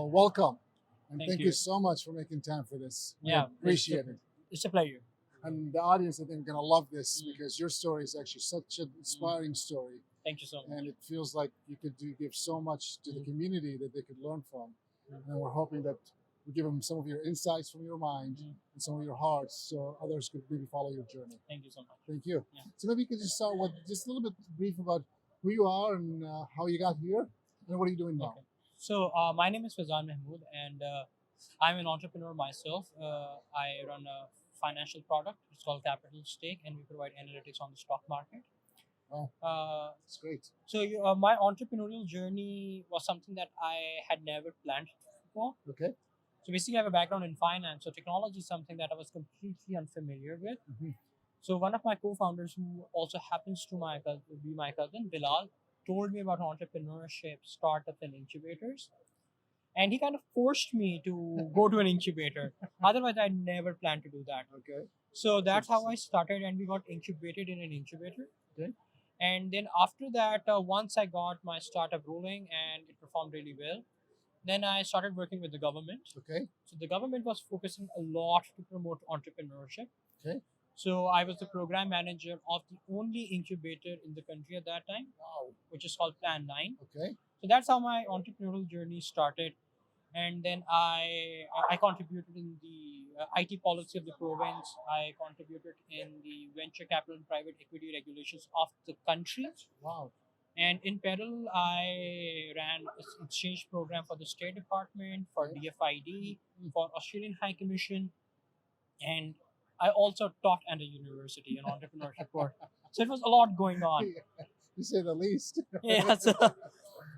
welcome. And Thank thank you. you so much for making time for this. We Yeah, appreciate it. It's a pleasure. And the audience, I think, are going to love this Mm. because your story is actually such an inspiring story. Thank you so much. And it feels like you could give so much to the community that they could learn from. And we're hoping that we give them some of your insights from your mind and some of your hearts so others could maybe follow your journey. Thank you so much. Thank you. Yeah. So maybe you could just start with just a little bit brief about who you are and how you got here and what are you doing now? Okay. So my name is Faizan Mahmood, and I'm an entrepreneur myself. I run a financial product. It's called Capital Stake, and we provide analytics on the stock market. Oh, That's great. So my entrepreneurial journey was something that I had never planned for. Okay. So basically, I have a background in finance. So technology is something that I was completely unfamiliar with. Mm-hmm. So one of my co-founders, who also happens to be my cousin, Bilal, told me about entrepreneurship, startups, and incubators. And he kind of forced me to go to an incubator. Otherwise, I never planned to do that. Okay. So that's how I started, and we got incubated in an incubator. Okay. And then after that, once I got my startup rolling and it performed really well, then I started working with the government. Okay. So the government was focusing a lot to promote entrepreneurship. Okay. So I was the program manager of the only incubator in the country at that time, Wow. which is called Plan 9. Okay. So that's how my entrepreneurial journey started. And then I contributed in the IT policy of the province. I contributed in the venture capital and private equity regulations of the country. Wow. And in parallel, I ran an exchange program for the State Department, for DFID, for Australian High Commission, and I also taught at a university in entrepreneurship course. So it was a lot going on. To say the least. Yeah.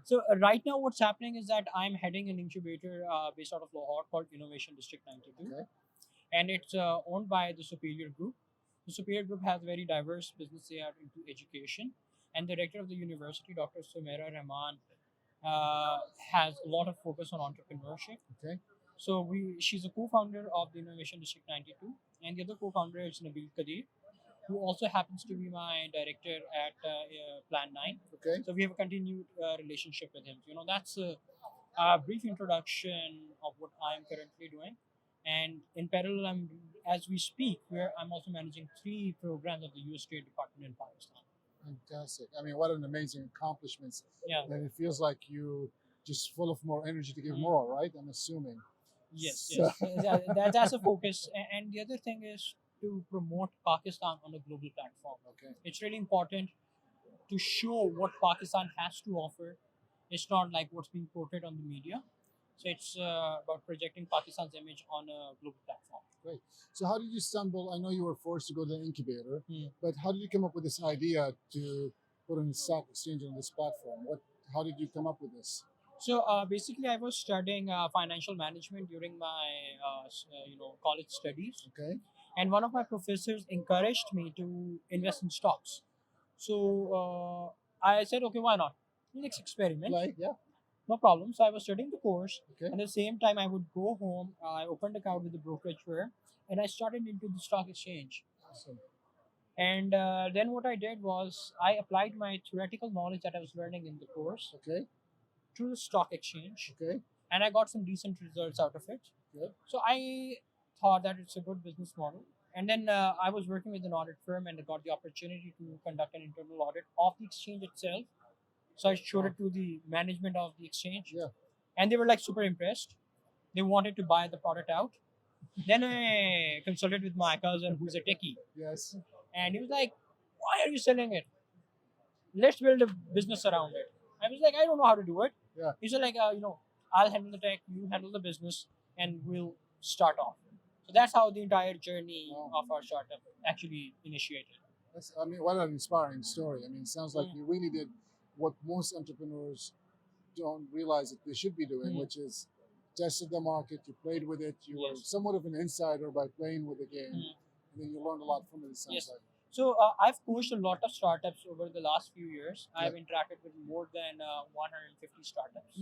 So right now, what's happening is that I'm heading an incubator based out of Lahore called Innovation District 92, Okay. and it's owned by the Superior Group. The Superior Group has very diverse business they are into education, and the director of the university, Dr. Sumaira Rahman, has a lot of focus on entrepreneurship. Okay. So she's a co-founder of the Innovation District 92, and the other co-founder is Nabil Kadir, who also happens to be my director at Plan 9. Okay. So we have a continued relationship with him. That's a brief introduction of what I'm currently doing. And in parallel, as we speak, I'm also managing 3 programs of the U.S. State Department in Pakistan. Fantastic. I mean, what an amazing accomplishments. Yeah. And it feels like you just full of more energy to give more, right? I'm assuming. Yes, So- yes. That's a focus. And the other thing is to promote Pakistan on a global platform. Okay. It's really important to show what Pakistan has to offer. It's not like what's being portrayed on the media. So it's about projecting Pakistan's image on a global platform. Great. So how did you stumble? I know you were forced to go to the incubator, Hmm. but how did you come up with this idea to put on the stock exchange on this platform? How did you come up with this? So basically, I was studying financial management during my college studies, Okay. and one of my professors encouraged me to invest in stocks. So I said, okay, why not? Let's experiment. Yeah. No problem. So I was studying the course. Okay. And at the same time, I would go home. I opened an account with the brokerage firm, and I started into the stock exchange. Awesome. And then what I did was I applied my theoretical knowledge that I was learning in the course Okay. to the stock exchange, Okay. and I got some decent results out of it. Good. So I thought that it's a good business model. And then I was working with an audit firm, and I got the opportunity to conduct an internal audit of the exchange itself. So I showed it to the management of the exchange, Yeah. and they were like super impressed. They wanted to buy the product out. Then I consulted with my cousin, who's a techie, Yes. and he was like, "Why are you selling it? Let's build a business around it." I was like, "I don't know how to do it." Yeah. He said, "I'll handle the tech, you handle the business, and we'll start off." So that's how the entire journey of our startup actually initiated. I mean, what an inspiring story. I mean, it sounds like you really did what most entrepreneurs don't realize that they should be doing, which is tested the market, you played with it, you were Yes. somewhat of an insider by playing with the game, and then you learned a lot from it, it sounds Yes. like. So I've coached a lot of startups over the last few years. I've interacted with more than 150 startups.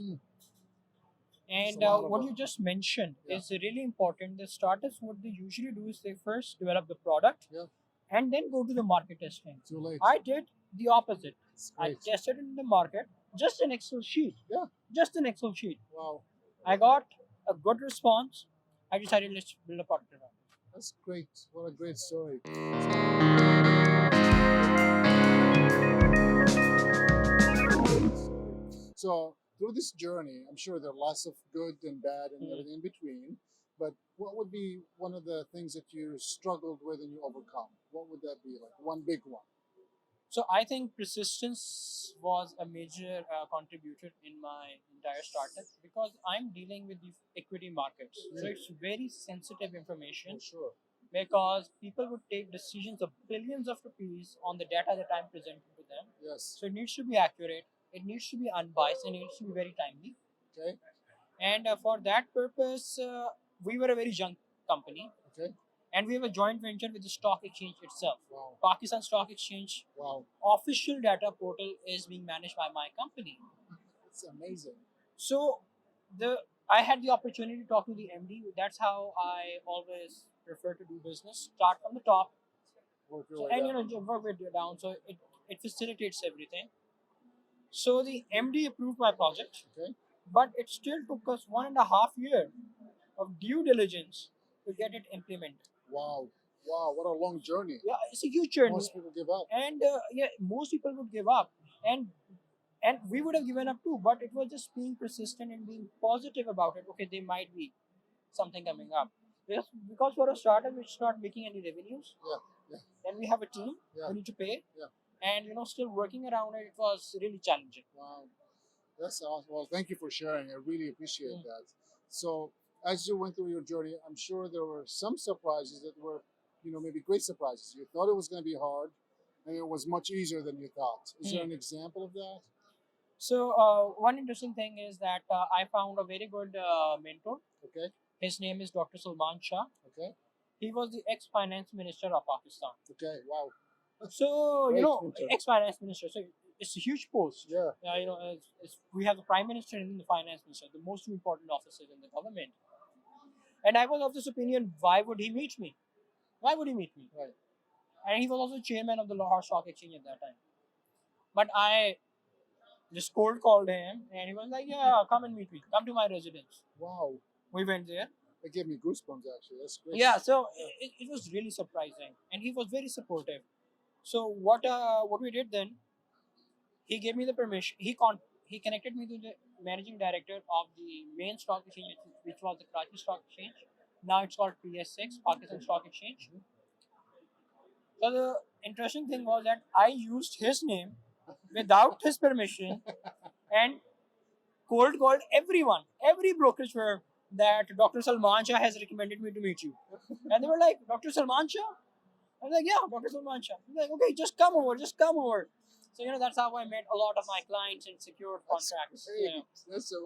And a lot of what work. you just mentioned Yeah. is really important. The startups, what they usually do is they first develop the product Yeah. and then go to the market testing. Too late. I did the opposite. It's I great. tested it in the market, just an Excel sheet. Yeah. Just an Excel sheet. Wow. I got a good response. I decided let's build a product around it. That's great. What a great story. So through this journey, I'm sure there are lots of good and bad and everything in between. But what would be one of the things that you struggled with and you overcome? What would that be? Like one big one? So I think persistence was a major contributor in my entire startup because I'm dealing with the equity markets. So it's very sensitive information For sure. because people would take decisions of billions of rupees on the data that I'm presenting to them. Yes. So it needs to be accurate, it needs to be unbiased, and it needs to be very timely. Okay. And for that purpose, we were a very young company. Okay. And we have a joint venture with the stock exchange itself. Wow. Pakistan Stock Exchange. Wow. Official data portal is being managed by my company. It's amazing. So I had the opportunity to talk to the MD. That's how I always prefer to do business. Start from the top, Work your so, way and down. work with you down. So it facilitates everything. So the MD approved my project, Okay. but it still took us 1.5 years of due diligence to get it implemented. Wow. Wow. What a long journey. Yeah, it's a huge journey. Most people give up. And most people would give up, and we would have given up too, but it was just being persistent and being positive about it. Okay, there might be something coming up, because for a startup it's not making any revenues. Yeah. Then we have a team, Yeah. we need to pay. Yeah. And still working around it, it was really challenging. Wow. That's awesome. Well, thank you for sharing. I really appreciate that. So, as you went through your journey, I'm sure there were some surprises that were, maybe great surprises. You thought it was going to be hard, and it was much easier than you thought. Is there an example of that? So one interesting thing is that I found a very good mentor. Okay. His name is Dr. Salman Shah. Okay. He was the ex-finance minister of Pakistan. Okay. Wow. So Great mentor. ex-finance minister. So it's a huge post. Yeah. We have the prime minister and the finance minister, the most important officers in the government. And I was of this opinion: why would he meet me? Why would he meet me? Right. And he was also chairman of the Lahore Stock Exchange at that time. But I just cold called him, and he was like, "Yeah, come and meet me. Come to my residence." Wow. We went there. It gave me goosebumps, actually. That's great. Yeah, so it was really surprising, and he was very supportive. So what we did then? He gave me the permission. He connected me to the managing director of the main stock exchange, which was the Karachi Stock Exchange. Now it's called PS6, Pakistan Stock Exchange. So the interesting thing was that I used his name without his permission and cold called everyone, every brokerage firm, that Dr. Salman Shah has recommended me to meet you. And they were like, Dr. Salman Shah? I was like, yeah, Dr. Salman Shah. He's like, okay, just come over, just come over. So, that's how I met a lot of my clients and secured contracts. Great.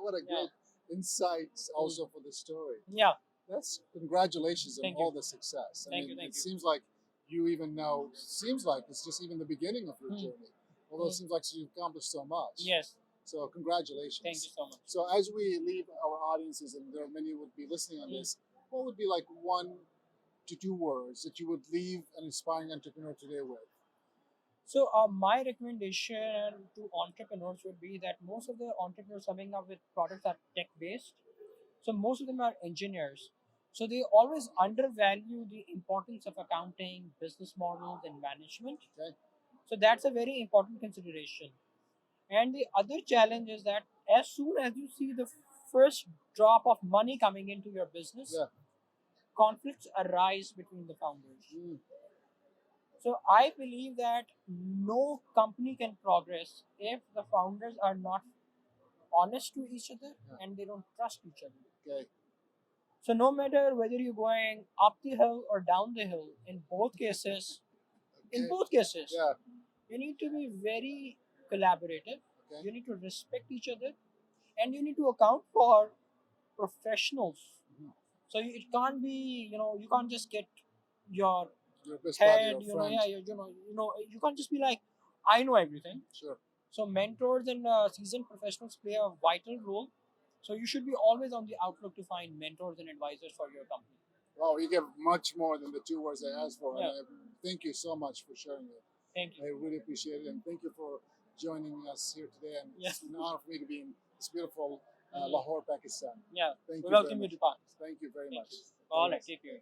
What a great insight also for the story. Yeah. That's congratulations on Thank all you. the success. Thank you. It seems like you even know, seems like it's just even the beginning of your journey. Although it seems like you've accomplished so much. Yes. So congratulations. Thank you so much. So as we leave our audiences, and there are many who would be listening on this, what would be like 1 to 2 words that you would leave an inspiring entrepreneur today with? So my recommendation to entrepreneurs would be that most of the entrepreneurs coming up with products are tech based. So most of them are engineers. So they always undervalue the importance of accounting, business models, and management. Okay. So that's a very important consideration. And the other challenge is that as soon as you see the first drop of money coming into your business, conflicts arise between the founders. So I believe that no company can progress if the founders are not honest to each other and they don't trust each other. Okay. So no matter whether you're going up the hill or down the hill, in both cases, you need to be very collaborative. Okay. You need to respect each other, and you need to account for professionals. So it can't be, you can't just get your best head, buddy, your friend. You can't just be like, I know everything. Sure. So mentors and seasoned professionals play a vital role. So you should be always on the outlook to find mentors and advisors for your company. Wow, you give much more than the 2 words I asked for. Yeah. And thank you so much for sharing it. Thank you. I really appreciate it, and thank you for joining us here today. And it's an honor for me to be in this beautiful Mhm. Lahore, Pakistan. Yeah. Thank We you welcome very you much. to Pakistan. Thank you very much. All right. Take care.